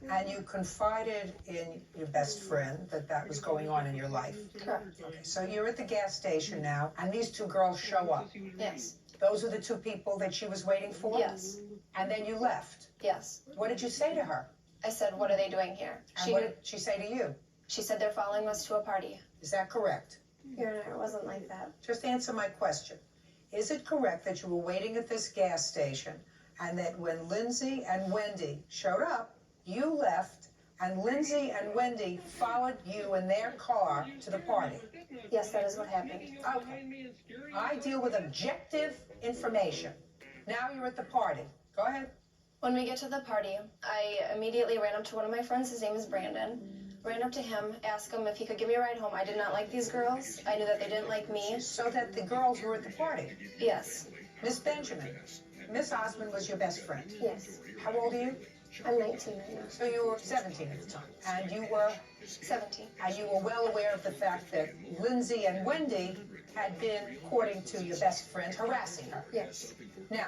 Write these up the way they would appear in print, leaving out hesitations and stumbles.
And you confided in your best friend that that was going on in your life? Correct. Okay, so you're at the gas station now, and these two girls show up. Yes. Those are the two people that she was waiting for? Yes. And then you left? Yes. What did you say to her? I said, what are they doing here? And what did she say to you? She said they're following us to a party. Is that correct? Your Honor, it wasn't like that. Just answer my question. Is it correct that you were waiting at this gas station and that when Lindsay and Wendy showed up, you left and Lindsay and Wendy followed you in their car to the party? Yes, that is what happened. Okay. I deal with objective information. Now you're at the party. Go ahead. When we get to the party, I immediately ran up to one of my friends. His name is Brandon. Ran up to him, asked him if he could give me a ride home. I did not like these girls. I knew that they didn't like me. So that the girls were at the party? Yes. Miss Benjamin, Miss Osmond was your best friend? Yes. How old are you? I'm 19 right now. So you were 17 at the time. And you were? 17. And you were well aware of the fact that Lindsay and Wendy had been, according to your best friend, harassing her? Yes. Now,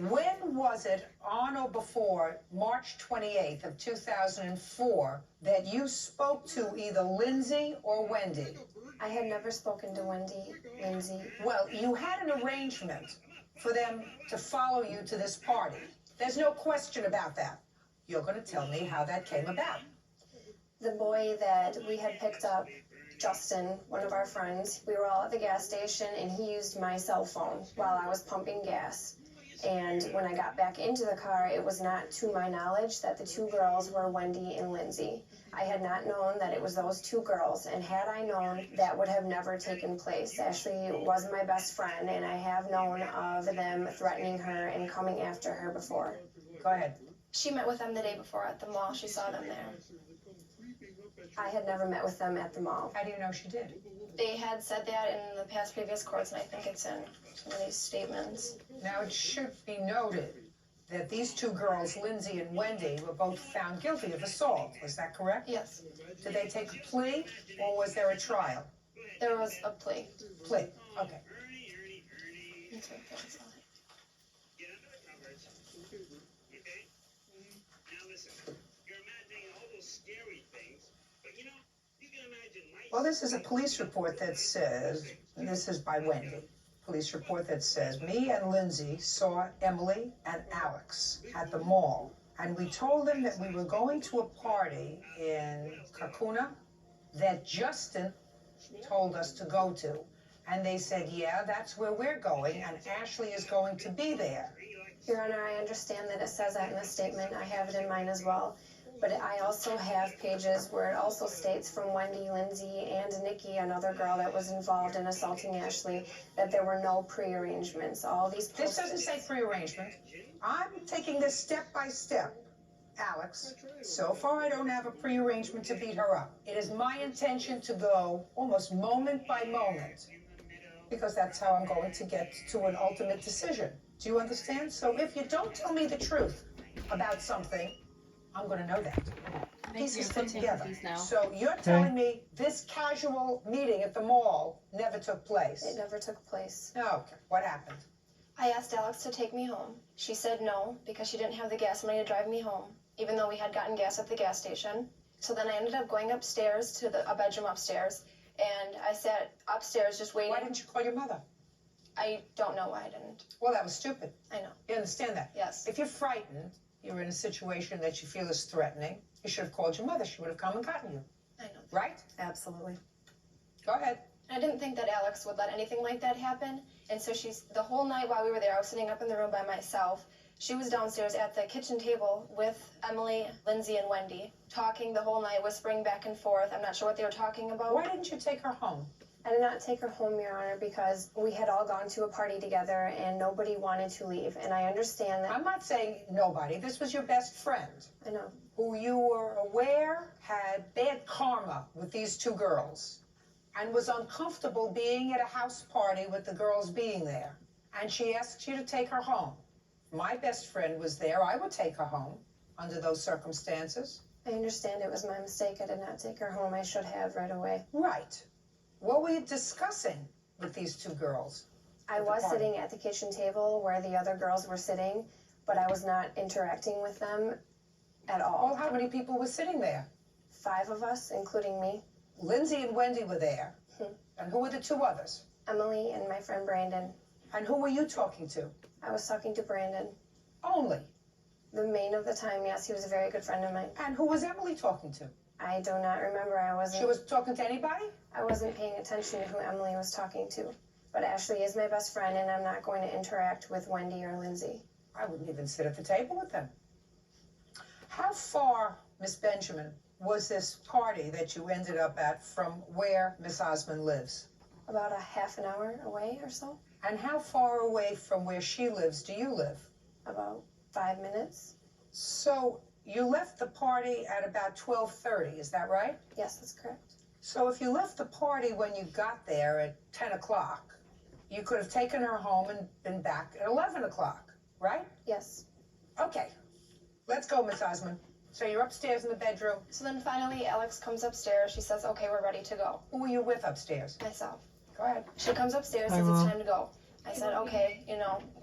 when was it on or before March 28th of 2004 that you spoke to either Lindsay or Wendy? I had never spoken to Wendy, Lindsay. Well, you had an arrangement for them to follow you to this party. There's no question about that. You're going to tell me how that came about. The boy that we had picked up, Justin, one of our friends, we were all at the gas station and he used my cell phone while I was pumping gas. And when I got back into the car, it was not to my knowledge that the two girls were Wendy and Lindsay. I had not known that it was those two girls, and had I known, that would have never taken place. Ashley was my best friend, and I have known of them threatening her and coming after her before. Go ahead. She met with them the day before at the mall. She saw them there. I had never met with them at the mall. How do you know she did? They had said that in the past previous courts, and I think it's in some of these statements. Now, it should be noted that these two girls, Lindsay and Wendy, were both found guilty of assault. Is that correct? Yes. Did they take a plea, or was there a trial? There was a plea. Plea. Okay. That's right, that's all. Get under the covers. Okay? Now listen, you're imagining all those scary things, but you know, you can imagine life. Well, this is a police report that says, and this is by Wendy, police report that says, me and Lindsay saw Emily and Alex at the mall, and we told them that we were going to a party in Kakuna that Justin told us to go to. And they said, yeah, that's where we're going, and Ashley is going to be there. Your Honor, I understand that it says that in the statement. I have it in mine as well. But I also have pages where it also states from Wendy, Lindsay, and Nikki, another girl that was involved in assaulting Ashley, that there were no pre-arrangements. All these This doesn't say pre-arrangement. I'm taking this step by step, Alex. So far, I don't have a pre-arrangement to beat her up. It is my intention to go almost moment by moment, because that's how I'm going to get to an ultimate decision. Do you understand? So if you don't tell me the truth about something, I'm going to know that. Pieces fit together. So you're telling me this casual meeting at the mall never took place? It never took place. Okay. What happened? I asked Alex to take me home. She said no, because she didn't have the gas money to drive me home, even though we had gotten gas at the gas station. So then I ended up going upstairs to a bedroom upstairs, and I sat upstairs just waiting. Why didn't you call your mother? I don't know why I didn't. Well, that was stupid. I know. You understand that? Yes. If you're frightened, you're in a situation that you feel is threatening, you should have called your mother. She would have come and gotten you. I know. Right? Absolutely. Go ahead. I didn't think that Alex would let anything like that happen. And so the whole night while we were there, I was sitting up in the room by myself. She was downstairs at the kitchen table with Emily, Lindsay, and Wendy, talking the whole night, whispering back and forth. I'm not sure what they were talking about. Why didn't you take her home? I did not take her home, Your Honor, because we had all gone to a party together and nobody wanted to leave. And I understand that. I'm not saying nobody. This was your best friend. I know. Who you were aware had bad karma with these two girls and was uncomfortable being at a house party with the girls being there. And she asked you to take her home. My best friend was there. I would take her home under those circumstances. I understand it was my mistake. I did not take her home. I should have right away. Right. What were you discussing with these two girls? I was sitting at the kitchen table where the other girls were sitting, but I was not interacting with them. at Well, all. how many people were sitting there? 5 of us, including me, Lindsay and Wendy were there. Hmm. And who were the 2 others? Emily and my friend Brandon. And who were you talking to? I was talking to Brandon. Only. The main of the time, yes, he was a very good friend of mine. And who was Emily talking to? I do not remember. She was talking to anybody? I wasn't paying attention to who Emily was talking to. But Ashley is my best friend, and I'm not going to interact with Wendy or Lindsay. I wouldn't even sit at the table with them. How far, Miss Benjamin, was this party that you ended up at from where Miss Osmond lives? About a half an hour away or so. And how far away from where she lives do you live? About 5 minutes. So you left the party at about 12:30, is that right? Yes, that's correct. So if you left the party when you got there at 10 o'clock, you could have taken her home and been back at 11 o'clock, right? Yes. Okay, let's go, Miss Osmond. So you're upstairs in the bedroom. So then finally Alex comes upstairs. She says, okay, we're ready to go. Who were you with upstairs? Myself. Go ahead. She comes upstairs, says it's time to go. I said, okay,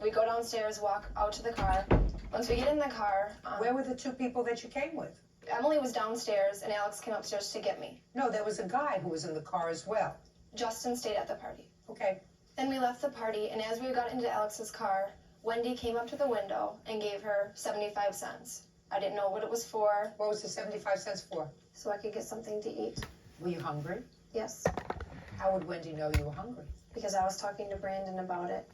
we go downstairs, walk out to the car. Once we get in the car, Where were the 2 people that you came with? Emily was downstairs and Alex came upstairs to get me. No, there was a guy who was in the car as well. Justin stayed at the party. Okay. Then we left the party, and as we got into Alex's car, Wendy came up to the window and gave her 75 cents. I didn't know what it was for. What was the 75 cents for? So I could get something to eat. Were you hungry? Yes. How would Wendy know you were hungry? Because I was talking to Brandon about it.